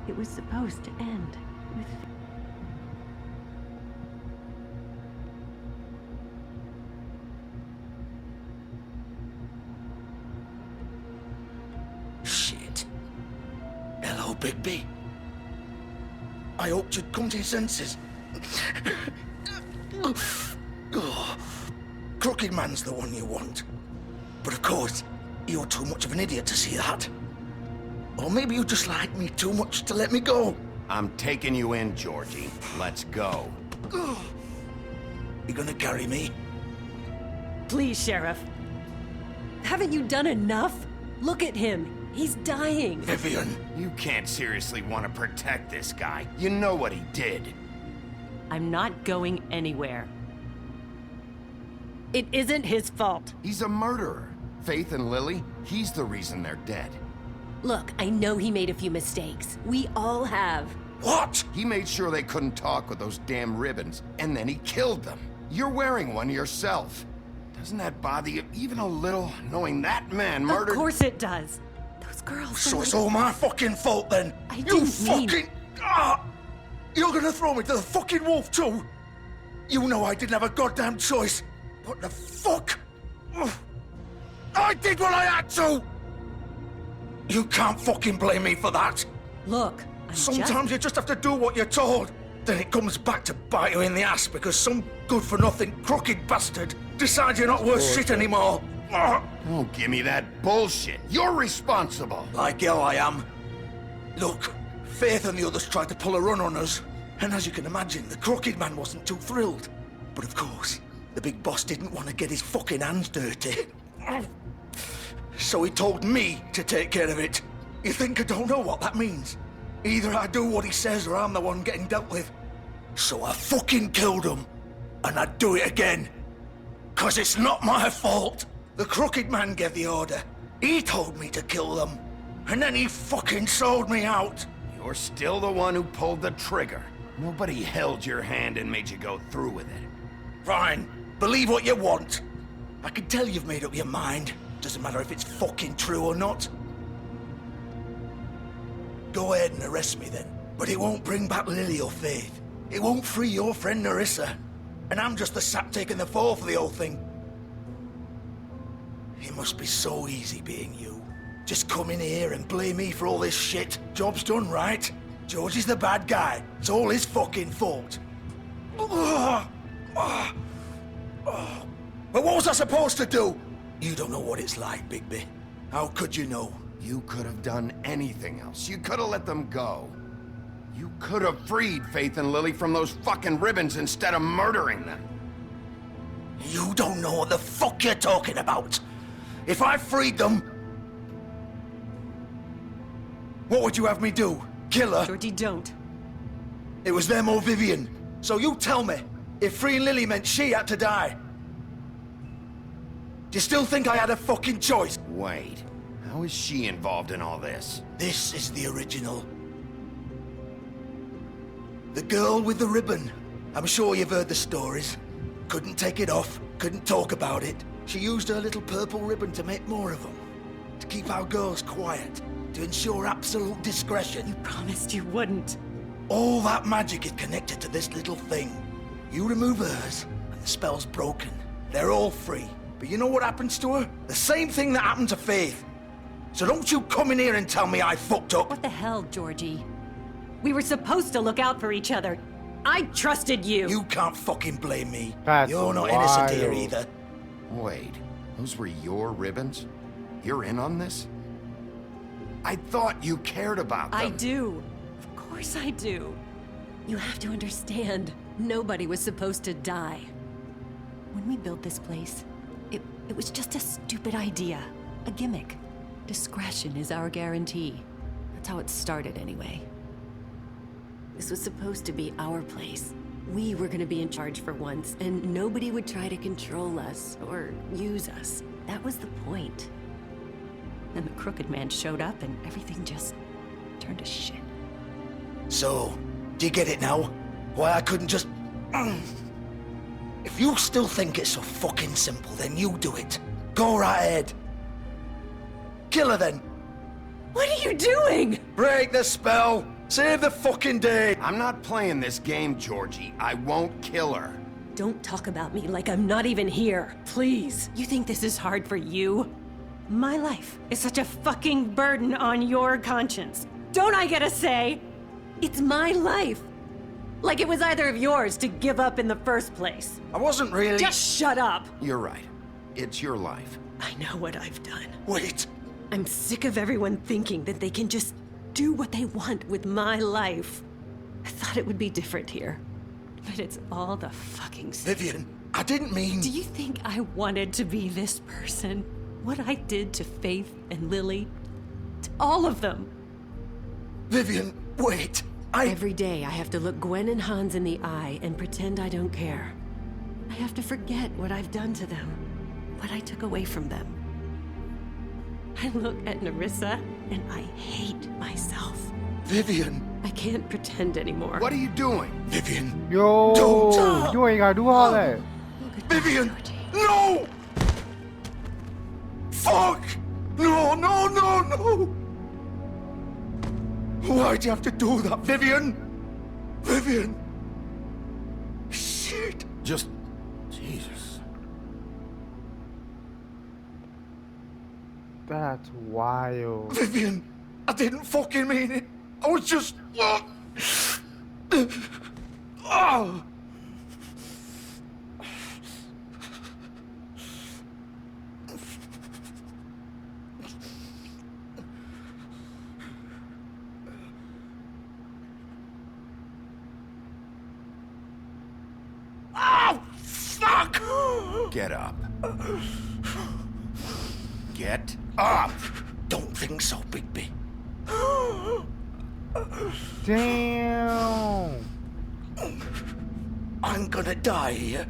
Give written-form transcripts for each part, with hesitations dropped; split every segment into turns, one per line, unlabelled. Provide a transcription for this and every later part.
It was supposed to end with...
Shit. Hello, Bigby. I hoped you'd come to your senses. Oh, Crooked Man's the one you want. But of course, you're too much of an idiot to see that. Or maybe you just like me too much to let me go.
I'm taking you in, Georgie. Let's go.
You gonna carry me?
Please, Sheriff. Haven't you done enough? Look at him. He's dying.
Vivian.
You can't seriously want to protect this guy. You know what he did.
I'm not going anywhere. It isn't his fault.
He's a murderer. Faith and Lily, he's the reason they're dead.
Look, I know he made a few mistakes. We all have.
What?
He made sure they couldn't talk with those damn ribbons, and then he killed them. You're wearing one yourself. Doesn't that bother you even a little, knowing that man murdered—
Of course it does. Those girls
So
were
it's
like...
all my fucking fault then?
I
You
didn't mean-
fucking... You're gonna throw me to the fucking wolf too? You know I didn't have a goddamn choice. What the fuck? I did what I had to! You can't fucking blame me for that.
Look, I'm
Sometimes you just have to do what you're told. Then it comes back to bite you in the ass because some good-for-nothing crooked bastard decides you're not worth shit anymore.
Don't give me that bullshit. You're responsible.
Like hell I am. Look, Faith and the others tried to pull a run on us. And as you can imagine, the Crooked Man wasn't too thrilled. But of course, the big boss didn't want to get his fucking hands dirty. So he told me to take care of it. You think I don't know what that means? Either I do what he says or I'm the one getting dealt with. So I fucking killed him. And I'd do it again. 'Cause it's not my fault. The Crooked Man gave the order. He told me to kill them. And then he fucking sold me out.
You're still the one who pulled the trigger. Nobody held your hand and made you go through with it.
Fine. Believe what you want. I can tell you've made up your mind. Doesn't matter if it's fucking true or not. Go ahead and arrest me then. But it won't bring back Lily or Faith. It won't free your friend Nerissa. And I'm just the sap taking the fall for the whole thing. It must be so easy being you. Just come in here and blame me for all this shit. Job's done, right? George is the bad guy. It's all his fucking fault. But what was I supposed to do? You don't know what it's like, Bigby. How could you know?
You could have done anything else. You could have let them go. You could have freed Faith and Lily from those fucking ribbons instead of murdering them.
You don't know what the fuck you're talking about. If I freed them... What would you have me do? Kill her?
Georgie, don't.
It was them or Vivian. So you tell me, if freeing Lily meant she had to die. Do you still think I had a fucking choice?
Wait, how is she involved in all this?
This is the original. The girl with the ribbon. I'm sure you've heard the stories. Couldn't take it off, couldn't talk about it. She used her little purple ribbon to make more of them. To keep our girls quiet. To ensure absolute discretion.
You promised you wouldn't.
All that magic is connected to this little thing. You remove hers, and the spell's broken. They're all free. But you know what happens to her? The same thing that happened to Faith. So don't you come in here and tell me I fucked up.
What the hell, Georgie? We were supposed to look out for each other. I trusted you.
You can't fucking blame me.
That's
You're not innocent here
wild.
either.
Wait, those were your ribbons? You're in on this? I thought you cared about them.
I do. Of course I do. You have to understand, nobody was supposed to die. When we built this place, it was just a stupid idea. A gimmick. Discretion is our guarantee. That's how it started anyway. This was supposed to be our place. We were gonna be in charge for once, and nobody would try to control us or use us. That was the point. Then the Crooked Man showed up and everything just turned to shit.
So, do you get it now? Why I couldn't just... If you still think it's so fucking simple, then you do it. Go right ahead. Kill her then.
What are you doing?
Break the spell! Save the fucking day!
I'm not playing this game, Georgie. I won't kill her.
Don't talk about me like I'm not even here. Please. You think this is hard for you? My life is such a fucking burden on your conscience. Don't I get a say? It's my life. Like it was either of yours to give up in the first place.
I wasn't really...
Just shut up.
You're right. It's your life.
I know what I've done.
Wait.
I'm sick of everyone thinking that they can just do what they want with my life. I thought it would be different here. But it's all the fucking same.
Vivian, I didn't mean...
Do you think I wanted to be this person? What I did to Faith and Lily? To all of them.
Vivian, wait.
Every day I have to look Gwen and Hans in the eye and pretend I don't care. I have to forget what I've done to them. What I took away from them. I look at Nerissa and I hate myself.
Vivian.
I can't pretend anymore.
What are you doing?
Vivian.
Yo,
Don't
you ain't gotta do all that.
Goodbye,
Vivian.
Georgie.
No! Fuck! No, no, no, no! Why'd you have to do that, Vivian? Vivian! Shit!
Just... Jesus.
That's wild.
Vivian! I didn't fucking mean it! I was just... Oh! Oh, fuck!
Get up. Get up!
Don't think so, Bigby.
Damn.
I'm gonna die here.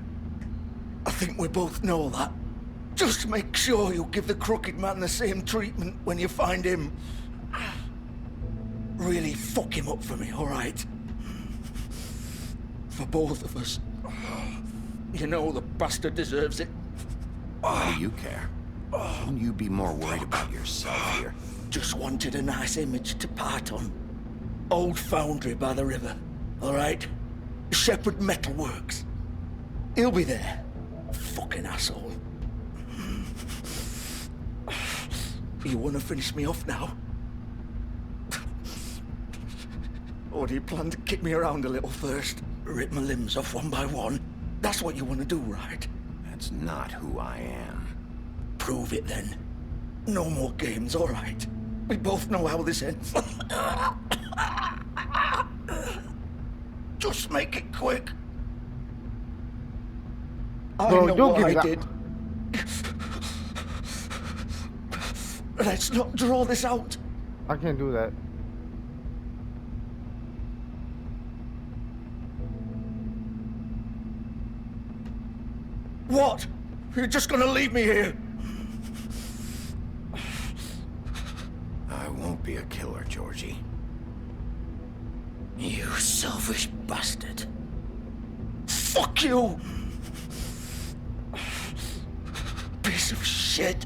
I think we both know that. Just make sure you give the Crooked Man the same treatment when you find him. Really fuck him up for me, alright? For both of us. You know the bastard deserves it.
Why do you care? Shouldn't you be more worried about yourself here?
Just wanted a nice image to part on. Old foundry by the river, alright? Shepherd Metalworks. He'll be there. Fucking asshole. You wanna finish me off now? Or do you plan to kick me around a little first? Rip my limbs off one by one? That's what you wanna do, right?
That's not who I am.
Prove it then. No more games, alright? We both know how this ends. Just make it quick. I
Bro,
know
don't
what
give
I
me that.
did. Let's not draw this out.
I can't do that.
What? You're just gonna leave me here?
I won't be a killer, Georgie.
You selfish bastard. Fuck you! Piece of shit.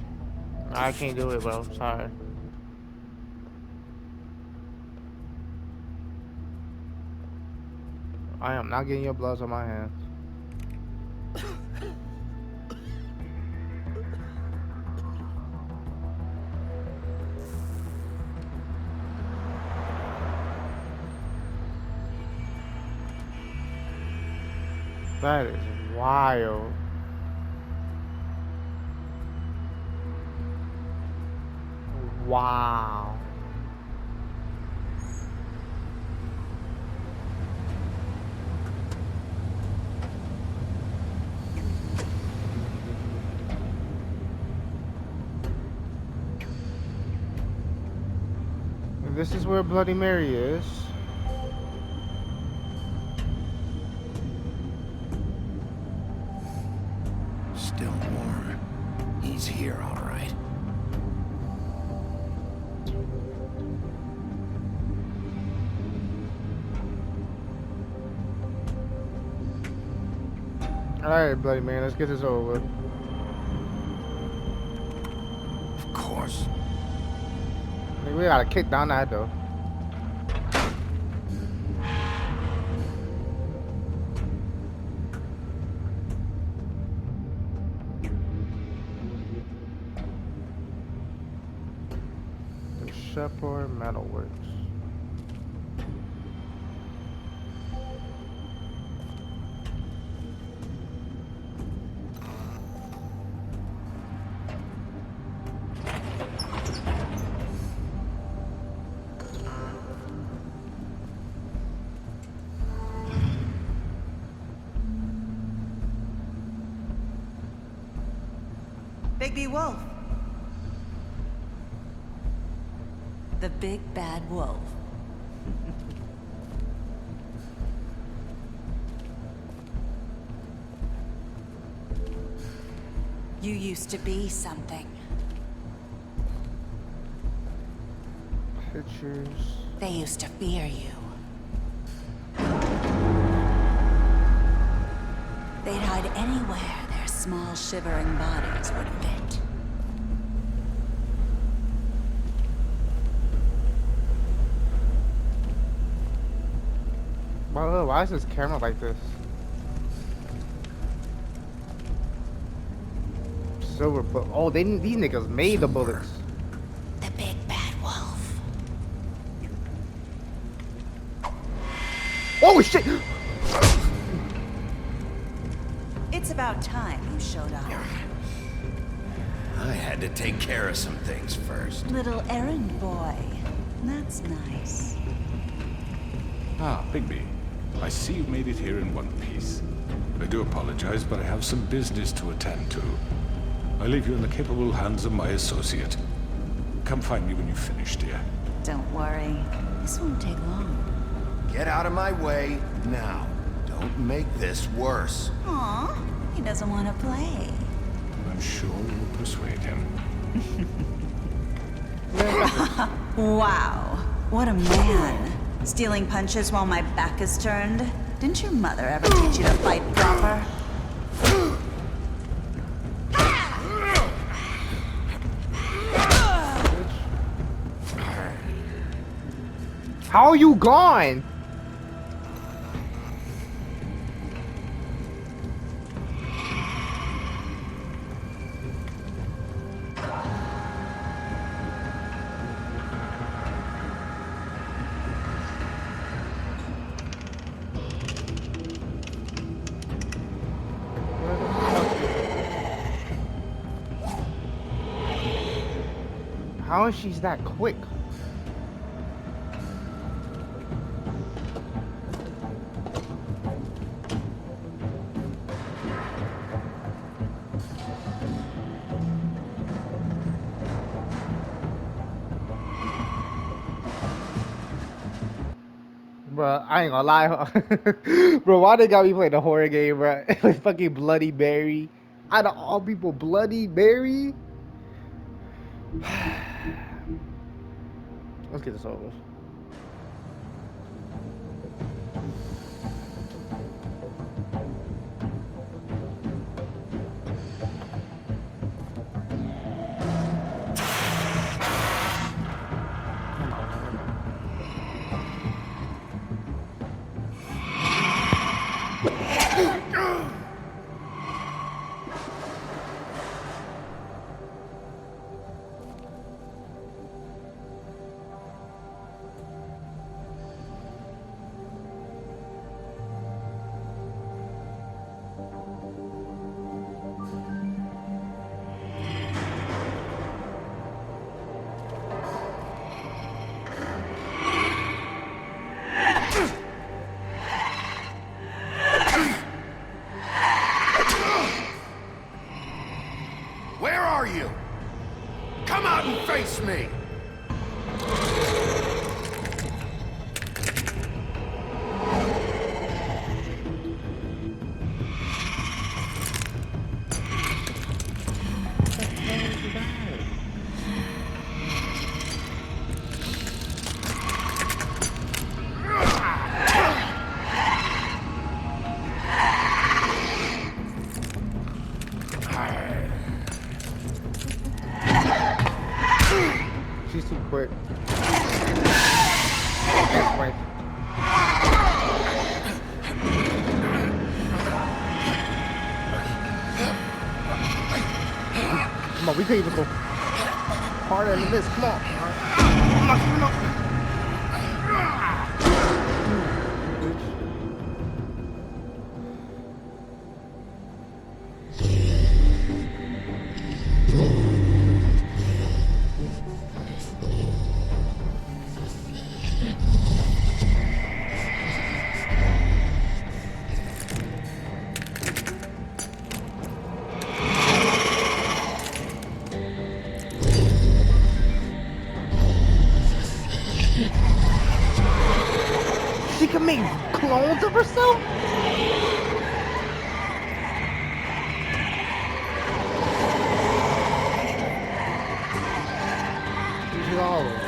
I can't do it, bro. Sorry. I am not getting your blood on my hands. That is wild. Wow. And this is where Bloody Mary is.
Still warm. He's here, all right.
Alright, Bloody Mary, let's get this over with.
Of course.
think we gotta kick down that door. The Shepherd Metalworks.
Bigby Wolf.
The big bad wolf.
You used to be something.
Pictures.
They used to fear you. They'd hide anywhere their small shivering bodies would fit.
Why is this camera like this? Silver bullet. Oh, these niggas made the bullets.
The big bad wolf.
Oh shit!
It's about time you showed up.
I had to take care of some things first.
Little errand boy. That's nice.
Ah, Bigby. I see you made it here in one piece. I do apologize, but I have some business to attend to. I leave you in the capable hands of my associate. Come find me when you've finished, dear.
Don't worry. This won't take long.
Get out of my way now. Don't make this worse.
Aw, he doesn't want to play.
I'm sure you'll persuade him.
Wow, what a man. Stealing punches while my back is turned? Didn't your mother ever teach you to fight proper?
How are you gone? How is she that quick? Bruh, I ain't gonna lie. Bro, why they got me playing a horror game, bruh? With fucking Bloody Mary. Out of all people, Bloody Mary? Let's get this over with. Okay, let's go. Harder than this. Come on. She can make clones of herself? She's all over.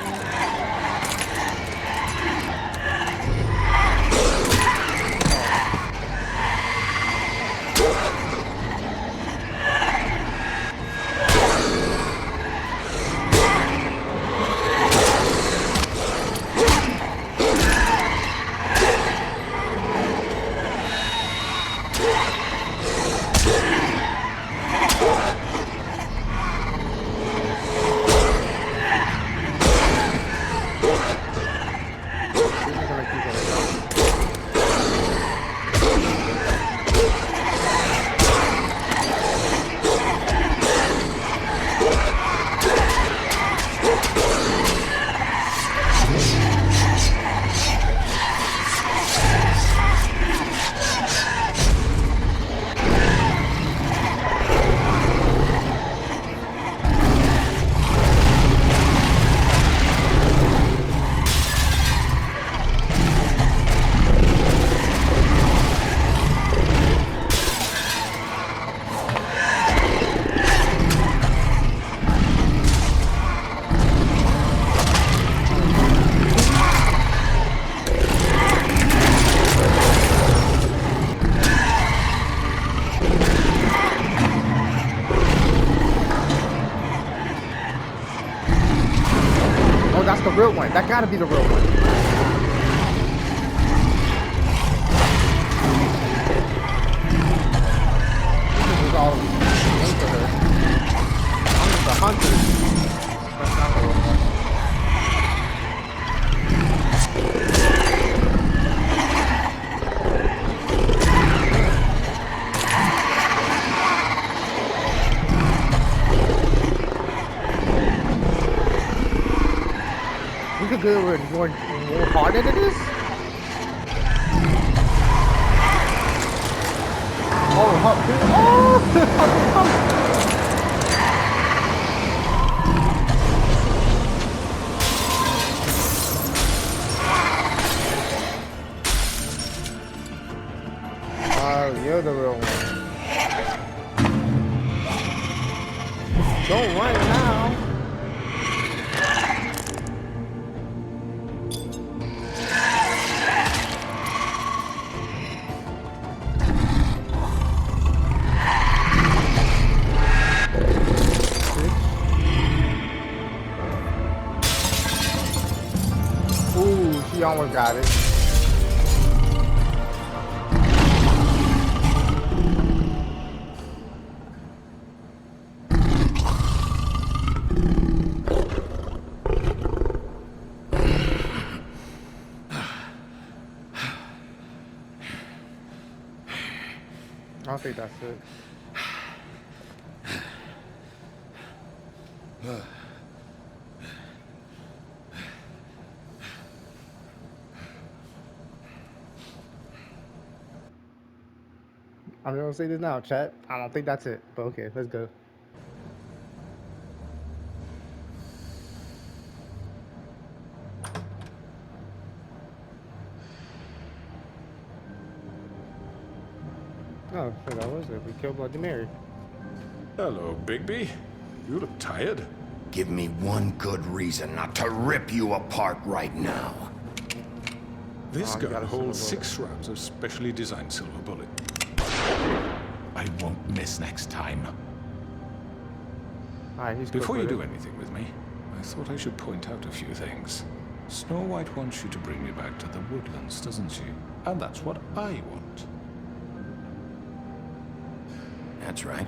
Oh, that's the real one. That gotta be the real one. This is all into her. I'm the hunter. That's not the real one. We could go more harder than this. Oh, you're the real one. Don't run now. Ooh, she almost got it. I don't think that's it. I'm gonna say this now, chat. I don't think that's it, but okay, let's go. Oh, so that was it. We killed Bloody Mary.
Hello, Bigby. You look tired.
Give me one good reason not to rip you apart right now.
This
Oh, you got
gun
a
holds
silver
6 rounds of specially designed silver bullet. I won't miss next time.
Alright, he's
Before you
good
do
with
anything with me, I thought I should point out a few things. Snow White wants you to bring me back to the woodlands, doesn't she? And that's what I want.
That's right.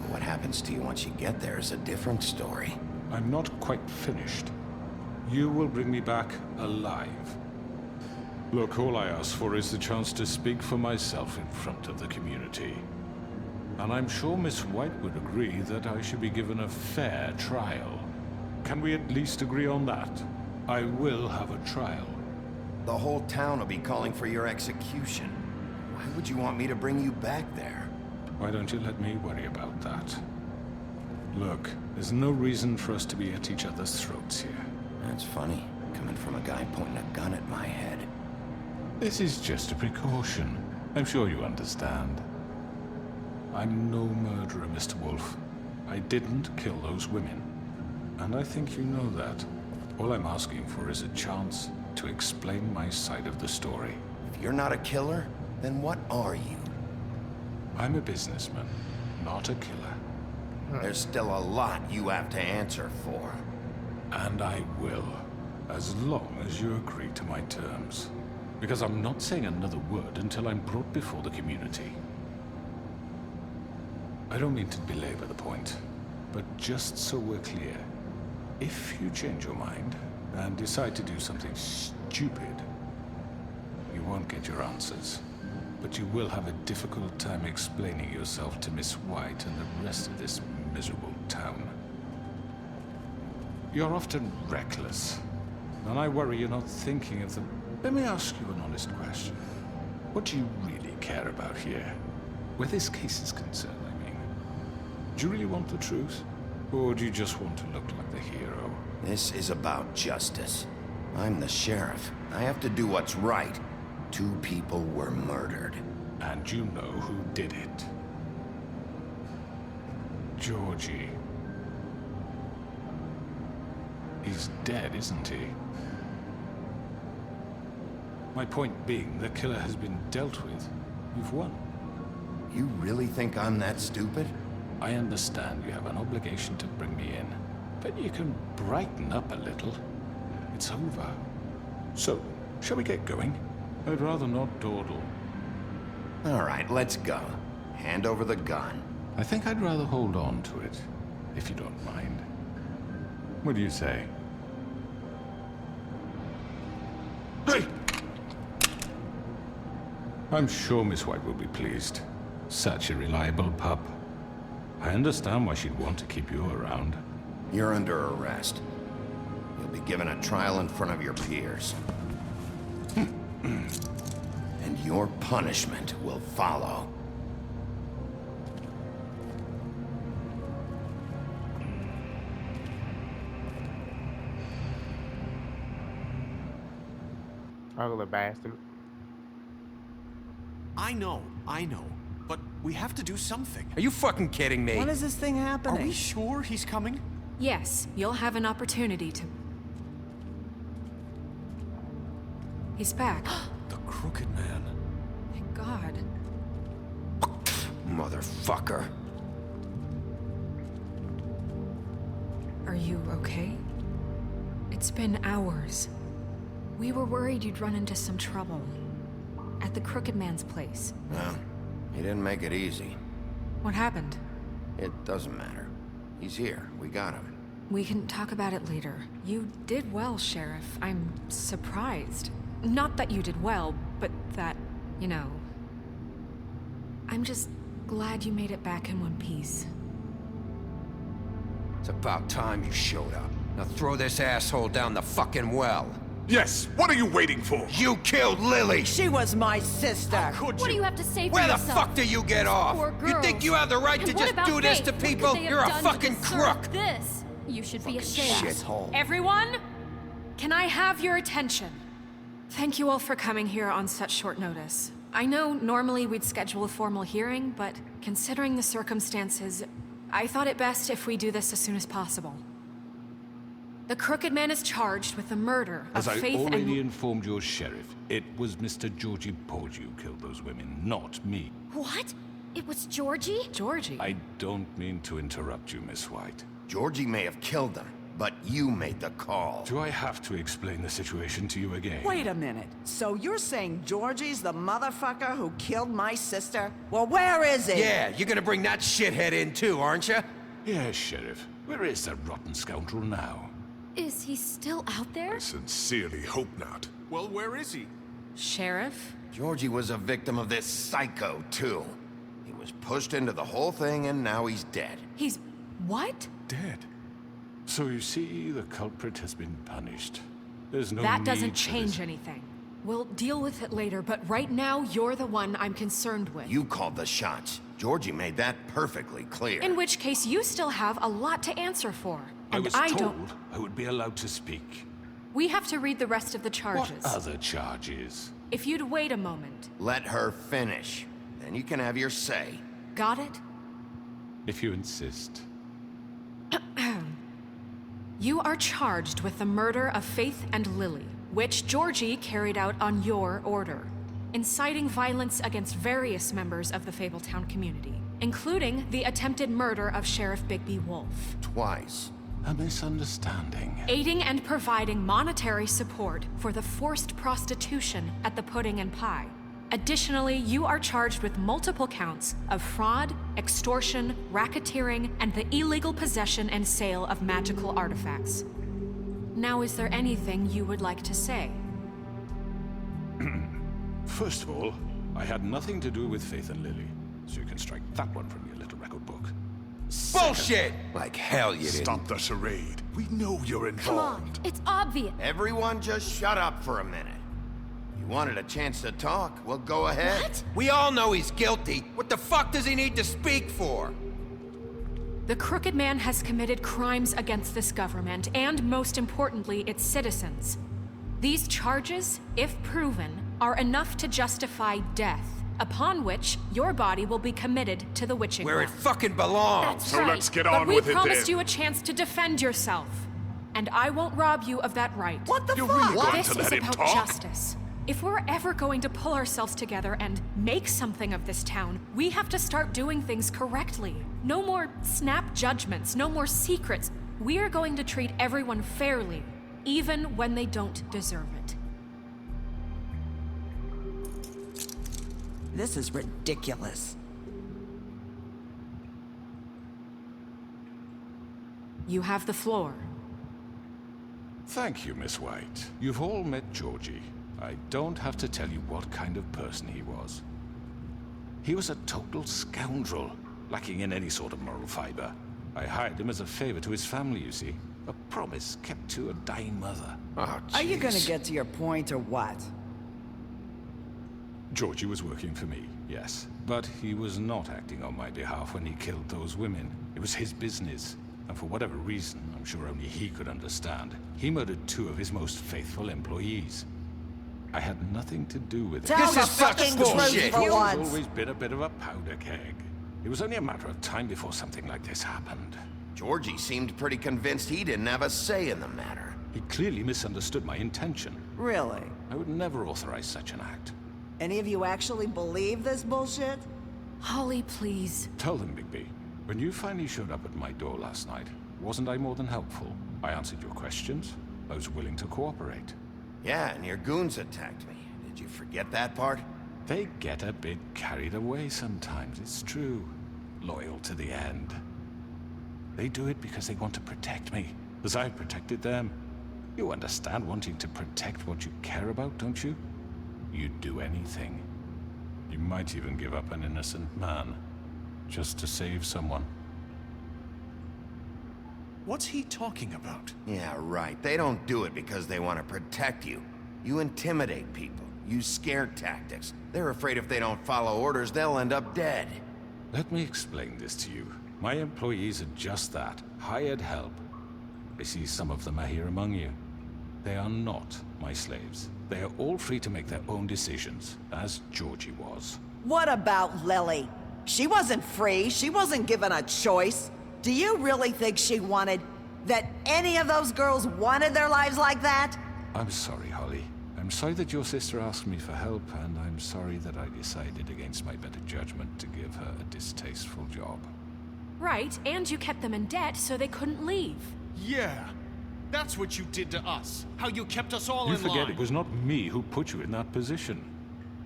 What happens to you once you get there is a different story.
I'm not quite finished. You will bring me back alive. Look, all I ask for is the chance to speak for myself in front of the community. And I'm sure Miss White would agree that I should be given a fair trial. Can we at least agree on that? I will have a trial.
The whole town will be calling for your execution. Why would you want me to bring you back there?
Why don't you let me worry about that? Look, there's no reason for us to be at each other's throats here.
That's funny, coming from a guy pointing a gun at my head.
This is just a precaution. I'm sure you understand. I'm no murderer, Mr. Wolf. I didn't kill those women. And I think you know that. All I'm asking for is a chance to explain my side of the story.
If you're not a killer, then what are you?
I'm a businessman, not a killer.
There's still a lot you have to answer for.
And I will, as long as you agree to my terms. Because I'm not saying another word until I'm brought before the community. I don't mean to belabor the point, but just so we're clear, if you change your mind and decide to do something stupid, you won't get your answers. But you will have a difficult time explaining yourself to Miss White and the rest of this miserable town. You're often reckless, and I worry you're not thinking of them. Let me ask you an honest question. What do you really care about here? Where this case is concerned, I mean. Do you really want the truth? Or do you just want to look like the hero?
This is about justice. I'm the sheriff. I have to do what's right. 2 people were murdered.
And you know who did it. Georgie. He's dead, isn't he? My point being, the killer has been dealt with. You've won.
You really think I'm that stupid?
I understand you have an obligation to bring me in, but you can brighten up a little. It's over. So, shall we get going? I'd rather not dawdle.
All right, let's go. Hand over the gun.
I think I'd rather hold on to it, if you don't mind. What do you say? Hey! I'm sure Miss White will be pleased. Such a reliable pup. I understand why she'd want to keep you around.
You're under arrest. You'll be given a trial in front of your peers. And your punishment will follow.
Ugly bastard.
I know. But we have to do something.
Are you fucking kidding me?
When is this thing
Are
happening?
we sure he's coming?
Yes, you'll have an opportunity to... He's back.
The Crooked Man.
Thank God.
Motherfucker.
Are you okay? It's been hours. We were worried you'd run into some trouble. At the Crooked Man's place.
Well, he didn't make it easy.
What happened?
It doesn't matter. He's here. We got him.
We can talk about it later. You did well, Sheriff. I'm surprised. Not that you did well, but that, you know... I'm just glad you made it back in one piece.
It's about time you showed up. Now throw this asshole down the fucking well.
Yes! What are you waiting for?
You killed Lily!
She was my sister.
Could
What do
you?
you have to say for
Where the
yourself?
fuck do you get off?
Poor
You think
girls.
you have the right
And
to
what
just
about
do this
Faith?
to
What could
people?
they have
You're a
done to
fucking
deserve
crook!
This. You should be ashamed.
Shithole.
Everyone? Can I have your attention? Thank you all for coming here on such short notice. I know normally we'd schedule a formal hearing, but considering the circumstances, I thought it best if we do this as soon as possible. The Crooked Man is charged with the murder
As
of
I
Faith
already
and...
informed your sheriff, it was Mr. Georgie Porgy who killed those women, not me.
What? It was Georgie?
Georgie?
I don't mean to interrupt you, Miss White.
Georgie may have killed them, but you made the call.
Do I have to explain the situation to you again?
Wait a minute. So you're saying Georgie's the motherfucker who killed my sister? Well, where is he?
Yeah, you're gonna bring that shithead in too, aren't you?
Yes, Sheriff. Where is that rotten scoundrel now?
Is he still out there?
I sincerely hope not.
Well, where is he?
Sheriff?
Georgie was a victim of this psycho, too. He was pushed into the whole thing, and now he's dead.
He's... what?
Dead. So you see, the culprit has been punished. There's no
That
need
doesn't
for
change
this.
anything. We'll deal with it later, but right now, you're the one I'm concerned with.
You called the shots. Georgie made that perfectly clear.
In which case, you still have a lot to answer for.
I
And
was
I
told
don't...
I would be allowed to speak.
We have to read the rest of the charges.
What other charges?
If you'd wait a moment.
Let her finish. Then you can have your say.
Got it?
If you insist.
You are charged with the murder of Faith and Lily, which Georgie carried out on your order, inciting violence against various members of the Fabletown community, including the attempted murder of Sheriff Bigby Wolf.
Twice.
A misunderstanding.
Aiding and providing monetary support for the forced prostitution at the Pudding and Pie. Additionally, you are charged with multiple counts of fraud, extortion, racketeering, and the illegal possession and sale of magical artifacts. Now, is there anything you would like to say?
First of all, I had nothing to do with Faith and Lily, so you can strike that one from your little record book.
Bullshit! Like hell you didn't.
Stop the charade. We know you're
Come on,
involved.
it's obvious.
Everyone just shut up for a minute. You wanted a chance to talk? Well, go ahead.
What?
We all know he's guilty. What the fuck does he need to speak for?
The Crooked Man has committed crimes against this government, and most importantly, its citizens. These charges, if proven, are enough to justify death, upon which your body will be committed to the witching
Where it
well.
fucking belongs.
That's
So
right.
let's get
But
on
we
with it
promised
then.
you a chance to defend yourself, and I won't rob you of that right.
What the
You're
fuck?
really going
This
to
is
let him
about
talk?
justice. If we're ever going to pull ourselves together and make something of this town, we have to start doing things correctly. No more snap judgments, no more secrets. We are going to treat everyone fairly, even when they don't deserve it.
This is ridiculous.
You have the floor.
Thank you, Miss White. You've all met Georgie. I don't have to tell you what kind of person he was. He was a total scoundrel, lacking in any sort of moral fiber. I hired him as a favor to his family, you see. A promise kept to a dying mother.
Oh,
Are you gonna
jeez.
get to your point or what?
Georgie was working for me, yes. But he was not acting on my behalf when he killed those women. It was his business. And for whatever reason, I'm sure only he could understand, he murdered 2 of his most faithful employees. I had nothing to do with it.
Tell the
is such
fucking
bullshit.
truth for
He's
once.
always been a bit of a powder keg. It was only a matter of time before something like this happened.
Georgie seemed pretty convinced he didn't have a say in the matter.
He clearly misunderstood my intention.
Really?
I would never authorize such an act.
Any of you actually believe this bullshit?
Holly, please.
Tell them, Bigby, when you finally showed up at my door last night, wasn't I more than helpful? I answered your questions. I was willing to cooperate.
Yeah, and your goons attacked me. Did you forget that part?
They get a bit carried away sometimes, it's true. Loyal to the end. They do it because they want to protect me, as I've protected them. You understand wanting to protect what you care about, don't you? You'd do anything. You might even give up an innocent man, just to save someone.
What's he talking about?
Yeah, right. They don't do it because they want to protect you. You intimidate people, use scare tactics. They're afraid if they don't follow orders, they'll end up dead.
Let me explain this to you. My employees are just that, hired help. I see some of them are here among you. They are not my slaves. They are all free to make their own decisions, as Georgie was.
What about Lily? She wasn't free. She wasn't given a choice. Do you really think she wanted... that any of those girls wanted their lives like that?
I'm sorry, Holly. I'm sorry that your sister asked me for help, and I'm sorry that I decided against my better judgment to give her a distasteful job.
Right, and you kept them in debt so they couldn't leave.
Yeah, That's what you did to us. How you kept us all
You
in
forget
line.
it was not me who put you in that position.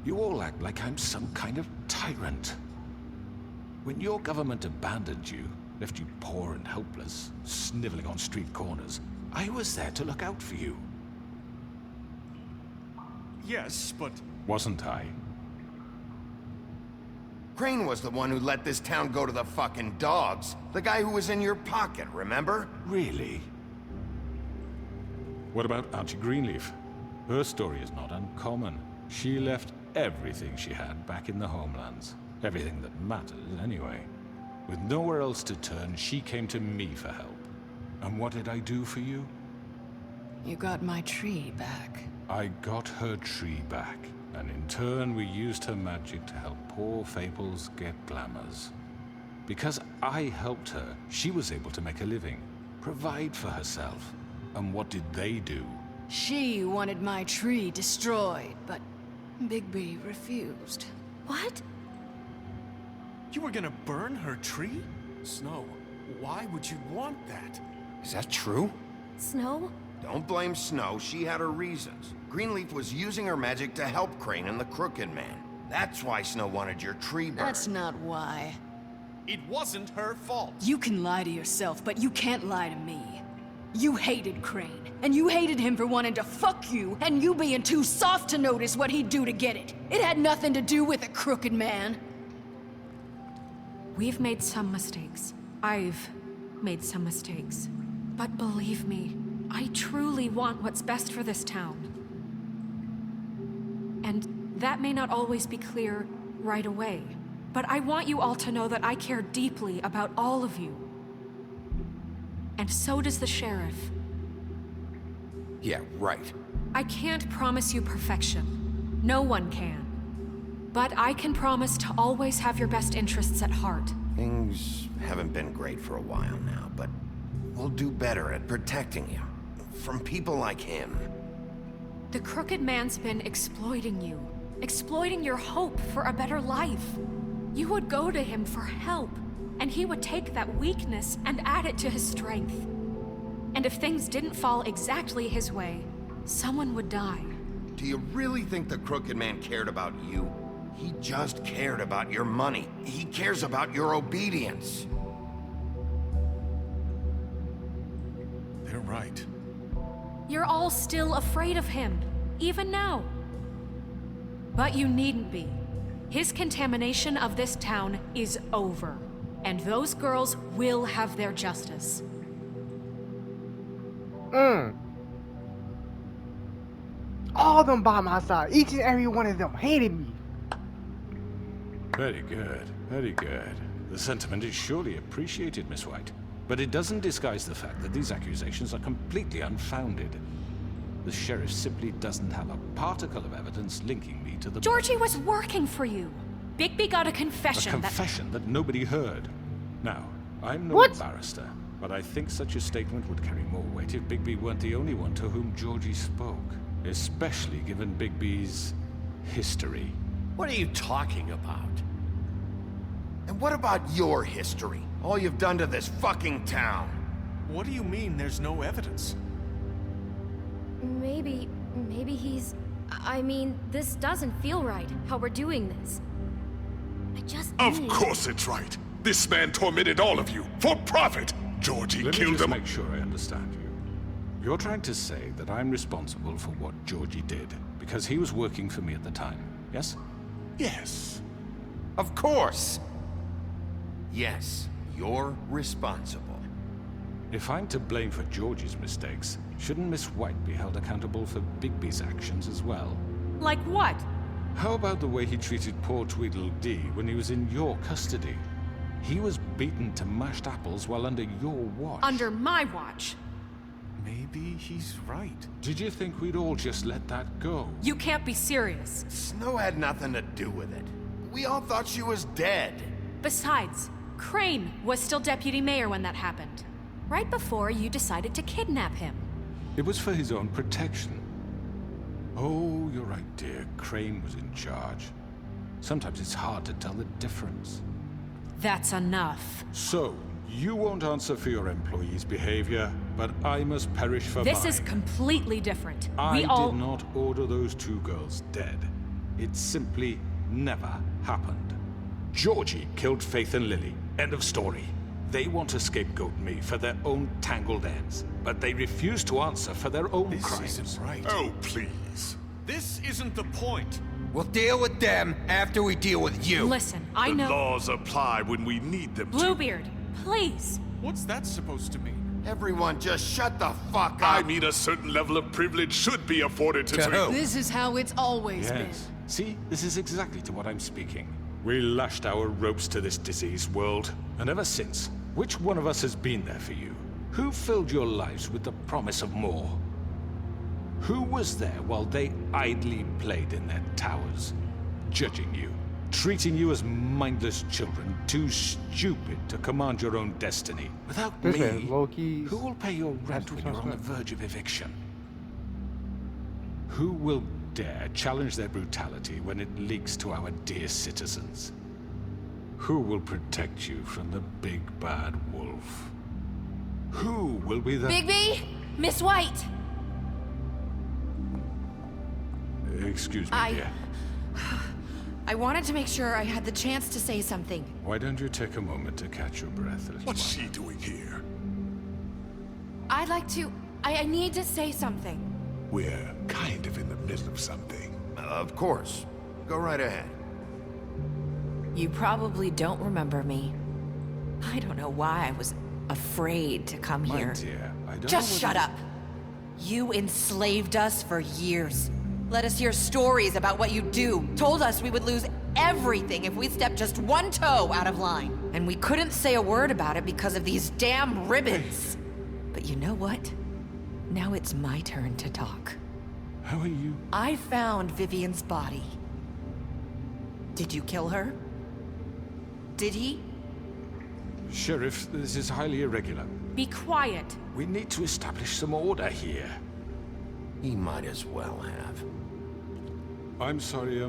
You all act like I'm some kind of tyrant. When your government abandoned you, left you poor and helpless, sniveling on street corners, I was there to look out for you.
Yes, but...
Wasn't I?
Crane was the one who let this town go to the fucking dogs. The guy who was in your pocket, remember?
Really? What about Auntie Greenleaf? Her story is not uncommon. She left everything she had back in the homelands. Everything that mattered, anyway. With nowhere else to turn, she came to me for help. And what did I do for you?
You got my tree back.
I got her tree back, and in turn we used her magic to help poor Fables get glamours. Because I helped her, she was able to make a living, provide for herself. And what did they do?
She wanted my tree destroyed, but Bigby refused.
What?
You were gonna burn her tree? Snow, why would you want that?
Is that true?
Snow?
Don't blame Snow, she had her reasons. Greenleaf was using her magic to help Crane and the Crooked Man. That's why Snow wanted your tree burned.
That's not why.
It wasn't her fault.
You can lie to yourself, but you can't lie to me. You hated Crane, and you hated him for wanting to fuck you, and you being too soft to notice what he'd do to get it. It had nothing to do with a Crooked Man. We've made some mistakes. I've made some mistakes. But believe me, I truly want what's best for this town. And that may not always be clear right away, but I want you all to know that I care deeply about all of you. And so does the sheriff.
Yeah, right.
I can't promise you perfection. No one can. But I can promise to always have your best interests at heart.
Things haven't been great for a while now, but we'll do better at protecting you. From people like him.
The Crooked Man's been exploiting you. Exploiting your hope for a better life. You would go to him for help, and he would take that weakness and add it to his strength. And if things didn't fall exactly his way, someone would die.
Do you really think the Crooked Man cared about you? He just cared about your money. He cares about your obedience.
They're right.
You're all still afraid of him, even now. But you needn't be. His contamination of this town is over, and those girls will have their justice.
All of them by my side. Each and every one of them hated me.
Very good, very good. The sentiment is surely appreciated, Miss White. But it doesn't disguise the fact that these accusations are completely unfounded. The sheriff simply doesn't have a particle of evidence linking me to the...
Georgie was working for you. Bigby got a confession.
A confession that nobody heard. Now, I'm no
What?
barrister, but I think such a statement would carry more weight if Bigby weren't the only one to whom Georgie spoke. Especially given Bigby's history.
What are you talking about?
And what about your history? All you've done to this fucking town.
What do you mean there's no evidence?
Maybe he's... I mean, this doesn't feel right, how we're doing this. I just
Of
need...
course it's right. This man tormented all of you, for profit. Georgie
Let me
killed
just
him.
make sure I understand you. You're trying to say that I'm responsible for what Georgie did, because he was working for me at the time, yes?
Yes.
Of course. Yes, you're responsible.
If I'm to blame for Georgie's mistakes, shouldn't Miss White be held accountable for Bigby's actions as well?
Like what?
How about the way he treated poor Tweedledee when he was in your custody? He was beaten to mashed apples while under your watch.
Under my watch.
Maybe he's right.
Did you think we'd all just let that go?
You can't be serious.
Snow had nothing to do with it. We all thought she was dead.
Besides, Crane was still deputy mayor when that happened. Right before you decided to kidnap him.
It was for his own protection. Oh, you're right, dear. Crane was in charge. Sometimes it's hard to tell the difference.
That's enough.
So, you won't answer for your employees' behavior, but I must perish for
This
mine.
is completely different.
I
We all...
did not order those 2 girls dead. It simply never happened. Georgie killed Faith and Lily. End of story. They want to scapegoat me for their own tangled ends, but they refuse to answer for their own crimes.
This isn't right.
Oh, please.
This isn't the point.
We'll deal with them after we deal with you.
Listen, I
The
know...
laws apply when we need them to.
Bluebeard, please.
What's that supposed to mean?
Everyone just shut the fuck up.
I mean, a certain level of privilege should be afforded to...
who?
This is how it's always
Yes. See, this is exactly to what I'm speaking. We lashed our ropes to this diseased world, and ever since, which one of us has been there for you? Who filled your lives with the promise of more? Who was there while they idly played in their towers, judging you, treating you as mindless children, too stupid to command your own destiny? Without
This
me,
man, low-key,
who will pay your rent when you're on the verge of eviction? Who will dare challenge their brutality when it leaks to our dear citizens? Who will protect you from the big bad wolf? Who will be the...
Bigby! Miss White!
Excuse me, dear.
I wanted to make sure I had the chance to say something.
Why don't you take a moment to catch your breath, little
What's
one?
she doing here?
I'd like to... I need to say something.
We're kind of in the middle of something.
Of course. Go right ahead.
You probably don't remember me. I don't know why I was afraid to come
My
here.
dear, I don't
Just
know
shut
whether-
up. You enslaved us for years. Let us hear stories about what you do. Told us we would lose everything if we stepped just one toe out of line. And we couldn't say a word about it because of these damn ribbons. But you know what? Now it's my turn to talk.
How are you?
I found Vivian's body. Did you kill her? Did he?
Sheriff, this is highly irregular.
Be quiet.
We need to establish some order here.
He might as well have.
I'm sorry,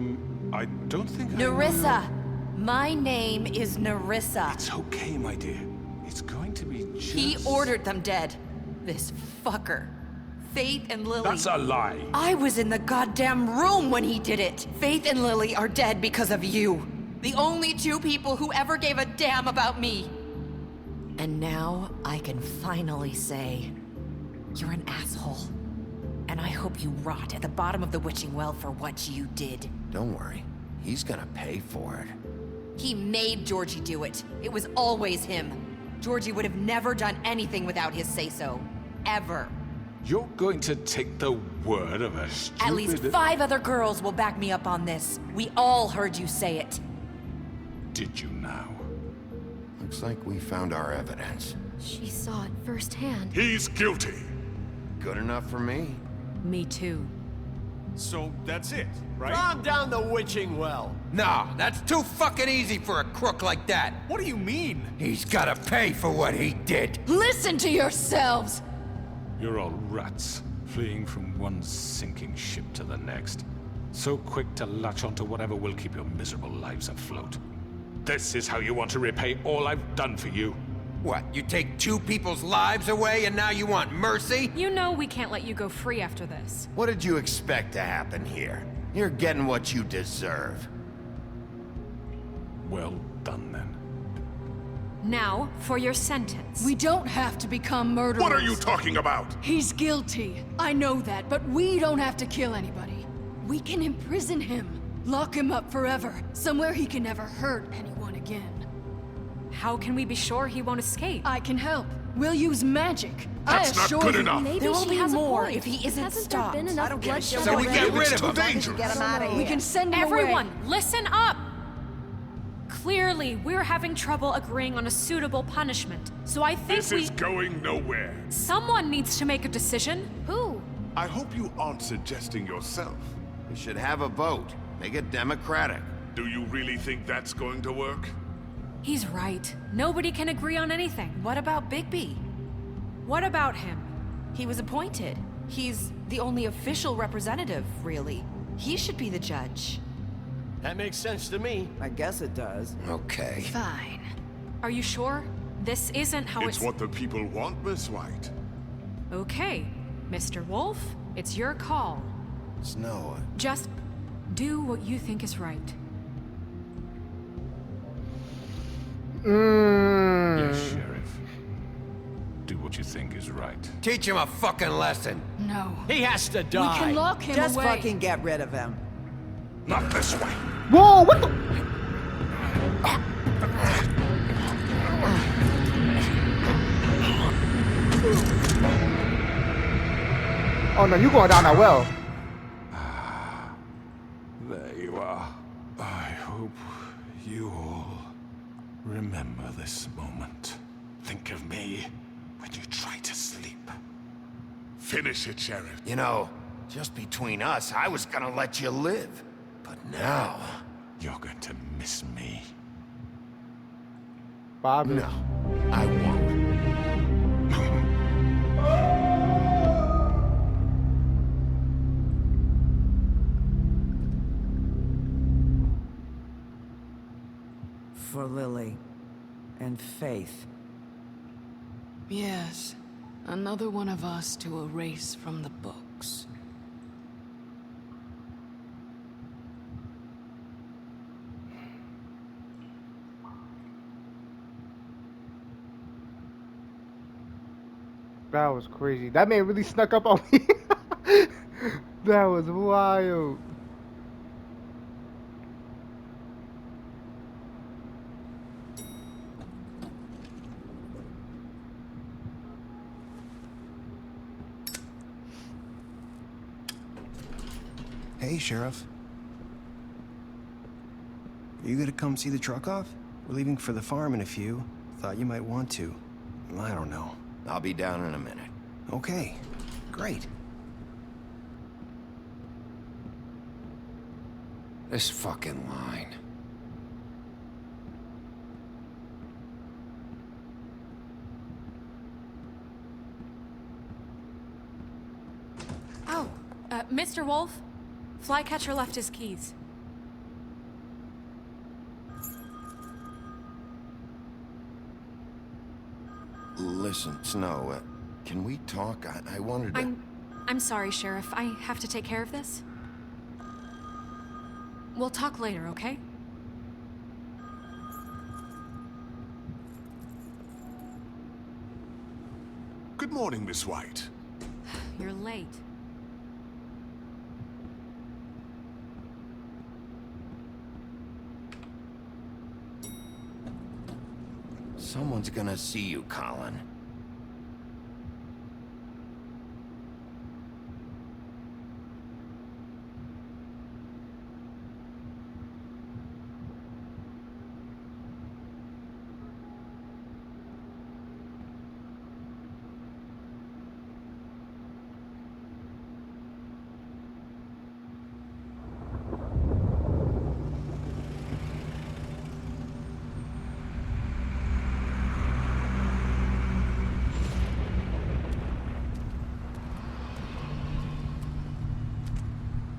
I don't think
Nerissa! My name is Nerissa.
It's okay, my dear. It's going to be just...
He ordered them dead. This fucker. Faith and Lily.
That's a lie.
I was in the goddamn room when he did it. Faith and Lily are dead because of you. The only 2 people who ever gave a damn about me. And now I can finally say, you're an asshole. And I hope you rot at the bottom of the witching well for what you did.
Don't worry. He's gonna pay for it.
He made Georgie do it. It was always him. Georgie would have never done anything without his say-so. Ever.
You're going to take the word of a stupid...
At least 5 other girls will back me up on this. We all heard you say it.
Did you now?
Looks like we found our evidence.
She saw it firsthand.
He's guilty.
Good enough for me.
Me too.
So that's it, right?
Calm down the witching well. No, that's too fucking easy for a crook like that.
What do you mean?
He's gotta pay for what he did.
Listen to yourselves!
You're all rats, fleeing from one sinking ship to the next. So quick to latch onto whatever will keep your miserable lives afloat. This is how you want to repay all I've done for you.
What, you take 2 people's lives away and now you want mercy?
You know we can't let you go free after this.
What did you expect to happen here? You're getting what you deserve.
Well done, then.
Now, for your sentence.
We don't have to become murderers.
What are you talking about?
He's guilty. I know that, but we don't have to kill anybody. We can imprison him. Lock him up forever. Somewhere he can never hurt anyone again.
How can we be sure he won't escape?
I can help. We'll use magic.
That's
I
not
assure
good
you.
enough.
Maybe
There will
she
be
has
more
a point.
if he isn't
Hasn't
stopped.
there been
I
enough
don't give a
bloodshed
shit
So we
what
get
they do.
rid of
It's
him.
too dangerous.
Get him out of here.
We can send him
Everyone,
away.
listen up! Clearly, we're having trouble agreeing on a suitable punishment. So I think
This is going nowhere.
someone needs to make a decision.
Who?
I hope you aren't suggesting yourself.
We should have a vote. Make it democratic.
Do you really think that's going to work?
He's right. Nobody can agree on anything.
What about Bigby?
What about him?
He was appointed. He's the only official representative, really. He should be the judge.
That makes sense to me.
I guess it does.
Okay.
Fine. Are you sure? This isn't how
It's what the people want, Miss White.
Okay, Mr. Wolf, it's your call.
Snow.
Just do what you think is right.
Yes, Sheriff. Do what you think is right.
Teach him a fucking lesson.
No.
He has to die.
We can lock him
Just
away.
fucking get rid of him.
Not this way.
Whoa, what the? Oh no, you going down that well.
There you are. I hope you all remember this moment. Think of me when you try to sleep.
Finish it, Sheriff.
You know, just between us, I was gonna let you live. But now...
You're going to miss me.
Bobby.
No, I won't.
For Lily and Faith.
Yes. Another one of us to erase from the books.
That was crazy. That man really snuck up on me. That was wild.
Hey, Sheriff. Are you gonna come see the truck off? We're leaving for the farm in a few. Thought you might want to. I don't know.
I'll be down in a minute.
Okay, great.
This fucking line.
Oh, Mr. Wolf, Flycatcher left his keys.
Listen, Snow, can we talk? I wanted to...
I'm sorry, Sheriff. I have to take care of this. We'll talk later, okay?
Good morning, Miss White.
You're late.
Someone's gonna see you, Colin.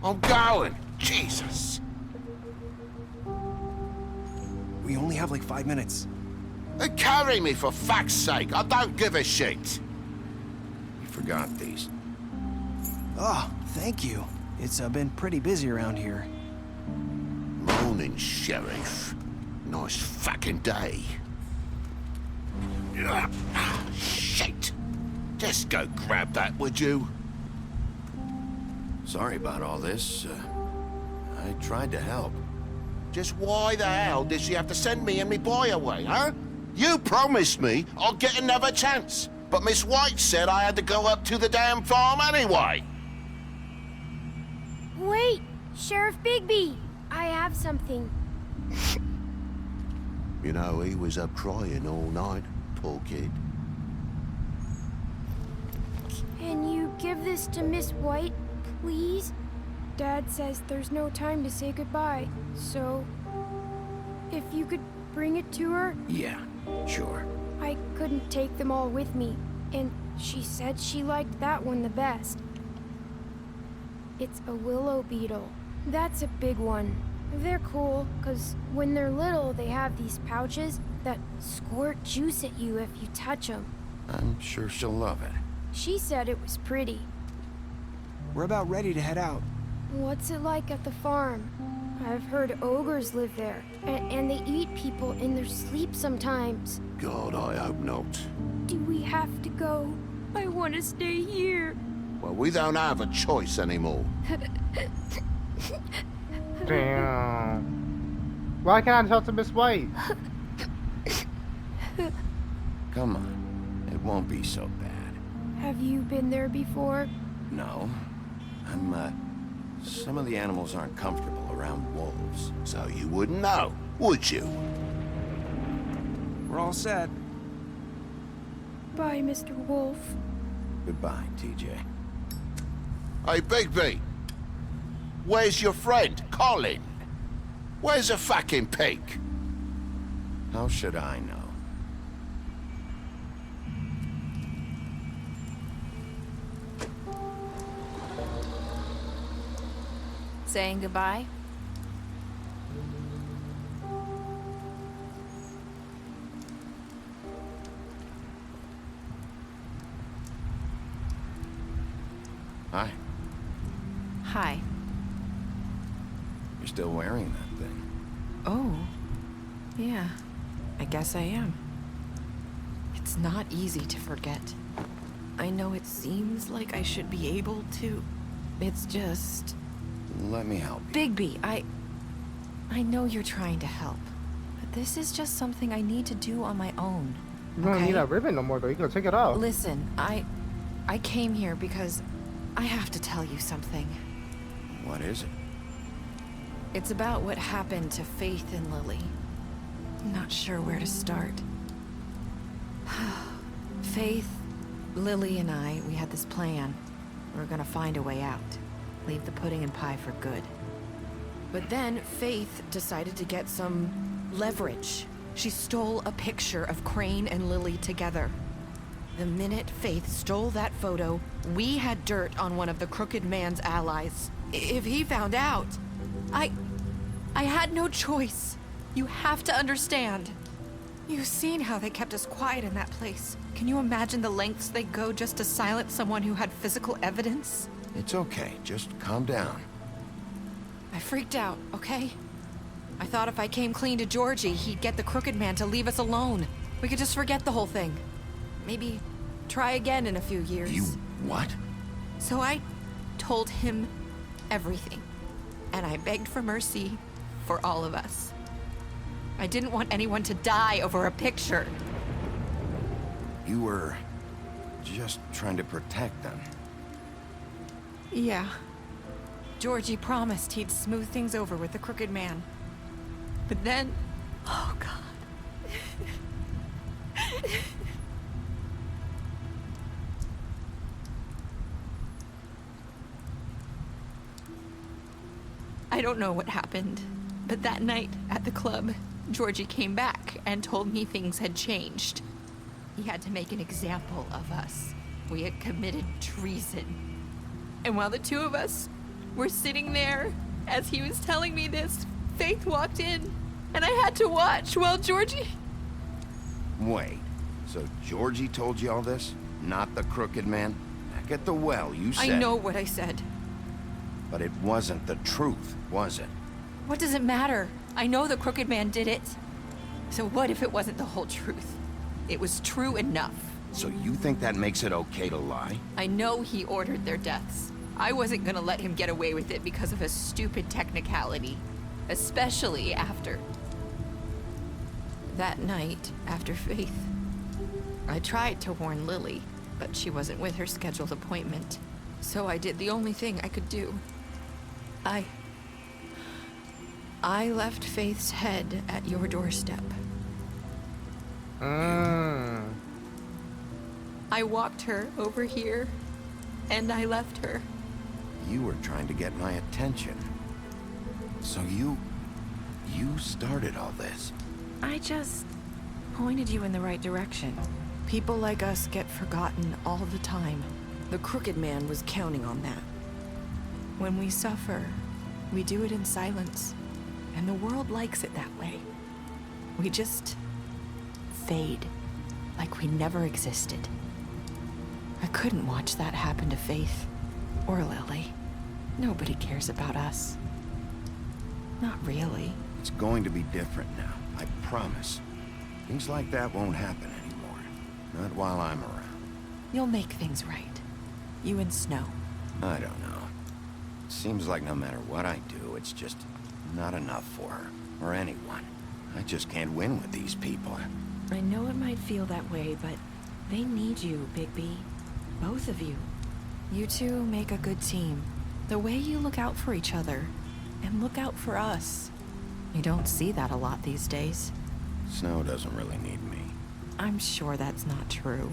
I'm going! Jesus!
We only have like 5 minutes.
Carry me, for fuck's sake! I don't give a shit! You forgot these.
Oh, thank you. It's been pretty busy around here.
Morning, Sheriff. Nice fucking day. Shit! Just go grab that, would you? Sorry about all this. I tried to help. Just why the hell did she have to send me and me boy away, huh? You promised me I'll get another chance, but Miss White said I had to go up to the damn farm anyway.
Wait, Sheriff Bigby, I have something.
You know, he was up crying all night, poor kid.
Can you give this to Miss White, please? Dad says there's no time to say goodbye, so if you could bring it to her?
Yeah, sure.
I couldn't take them all with me, and she said she liked that one the best. It's a willow beetle. That's a big one. They're cool, because when they're little, they have these pouches that squirt juice at you if you touch them.
I'm sure she'll love it.
She said it was pretty.
We're about ready to head out.
What's it like at the farm? I've heard ogres live there, and they eat people in their sleep sometimes.
God, I hope not.
Do we have to go? I want to stay here.
Well, we don't have a choice anymore.
Damn. Why can't I talk to Miss White?
Come on. It won't be so bad.
Have you been there before?
No. Some of the animals aren't comfortable around wolves, so you wouldn't know, would you?
We're all set.
Bye, Mr. Wolf.
Goodbye, TJ. Hey, Bigby! Where's your friend, Colin? Where's the fucking pig? How should I know?
Saying goodbye?
Hi.
Hi.
You're still wearing that thing.
Oh. Yeah. I guess I am. It's not easy to forget. I know it seems like I should be able to. It's just...
Let me help you.
Bigby, I know you're trying to help. But this is just something I need to do on my own.
You don't need that ribbon no more, though. You can take it off.
Listen, I came here because I have to tell you something.
What is it?
It's about what happened to Faith and Lily. I'm not sure where to start. Faith, Lily, and I, we had this plan. We were gonna find a way out. Leave the pudding and pie for good. But then Faith decided to get some leverage. She stole a picture of Crane and Lily together. The minute Faith stole that photo, we had dirt on one of the Crooked Man's allies. If he found out, I had no choice. You have to understand. You've seen how they kept us quiet in that place. Can you imagine the lengths they go just to silence someone who had physical evidence?
It's okay. Just calm down.
I freaked out, okay? I thought if I came clean to Georgie, he'd get the Crooked Man to leave us alone. We could just forget the whole thing. Maybe try again in a few years.
You what?
So I told him everything. And I begged for mercy for all of us. I didn't want anyone to die over a picture.
You were just trying to protect them.
Yeah. Georgie promised he'd smooth things over with the Crooked Man. But then... Oh, God. I don't know what happened, but that night at the club, Georgie came back and told me things had changed. He had to make an example of us. We had committed treason. And while the two of us were sitting there, as he was telling me this, Faith walked in, and I had to watch while Georgie...
Wait, so Georgie told you all this? Not the Crooked Man? Back at the well, you said...
I know what I said.
But it wasn't the truth, was it?
What does it matter? I know the Crooked Man did it. So what if it wasn't the whole truth? It was true enough.
So you think that makes it okay to lie?
I know he ordered their deaths. I wasn't gonna let him get away with it because of a stupid technicality. Especially after... That night, after Faith, I tried to warn Lily, but she wasn't with her scheduled appointment. So I did the only thing I could do. I left Faith's head at your doorstep. I walked her over here, and I left her.
You were trying to get my attention. So you started all this.
I just pointed you in the right direction. People like us get forgotten all the time. The Crooked Man was counting on that. When we suffer, we do it in silence. And the world likes it that way. We just fade, like we never existed. I couldn't watch that happen to Faith. Or Lily. Nobody cares about us. Not really.
It's going to be different now, I promise. Things like that won't happen anymore. Not while I'm around.
You'll make things right. You and Snow.
I don't know. It seems like no matter what I do, it's just not enough for her, or anyone. I just can't win with these people.
I know it might feel that way, but they need you, Bigby. Both of you. You two make a good team. The way you look out for each other, and look out for us. You don't see that a lot these days.
Snow doesn't really need me.
I'm sure that's not true.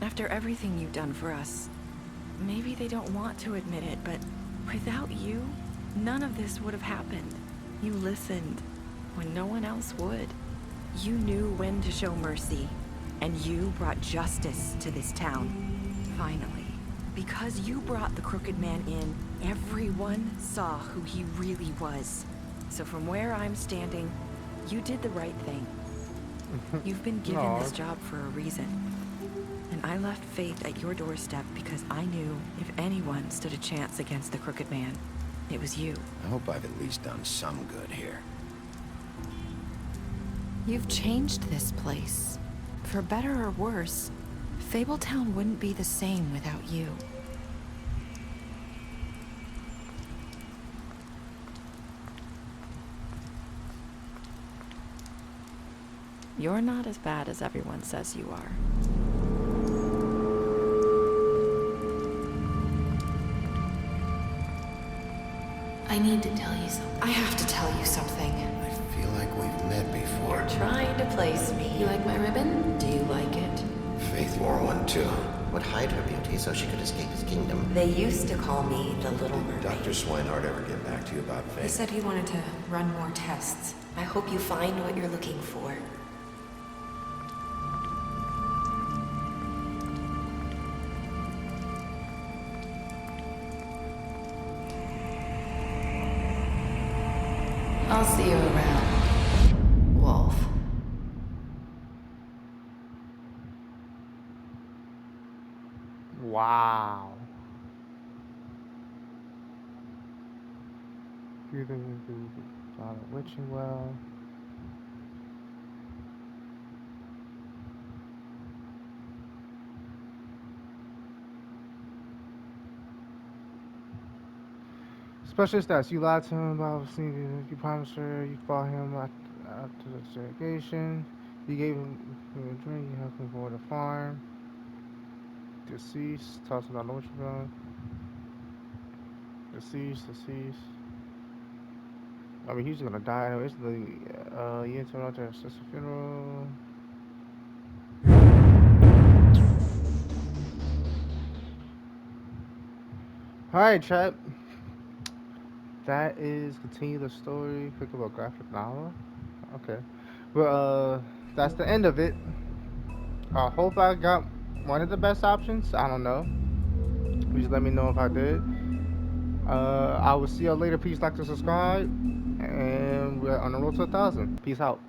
After everything you've done for us, maybe they don't want to admit it, but without you, none of this would have happened. You listened when no one else would. You knew when to show mercy, and you brought justice to this town. Finally. Because you brought the Crooked Man in, everyone saw who he really was. So from where I'm standing, you did the right thing. You've been given this job for a reason. And I left Faith at your doorstep because I knew if anyone stood a chance against the Crooked Man, it was you.
I hope I've at least done some good here.
You've changed this place. For better or worse, Fabletown wouldn't be the same without you. You're not as bad as everyone says you are.
I need to tell you something.
I have to tell you something.
I feel like we've met before.
You're trying to place me.
You like my ribbon?
Do you like it?
Faith wore one too. Would hide her beauty so she could escape his kingdom.
They used to call me the Little Mermaid.
Dr. Swinehart ever get back to you about Faith?
He said he wanted to run more tests.
I hope you find what you're looking for. I'll see you around, Wolf.
Wow. You think you found a witching well? Special stats. You lied to him about seeing. You promised her you fought him after the interrogation. You gave him a drink. You helped him avoid the farm. Deceased. Toss him down the witch well. Deceased. I mean, he's gonna die anyway. It's the you told out to sister funeral. Alright, chat. That is continue the story. Think about graphic novel. Okay. Well, that's the end of it. I hope I got one of the best options. I don't know. Please let me know if I did. I will see y'all later. Please like to subscribe. And we're on the road to 1,000. Peace out.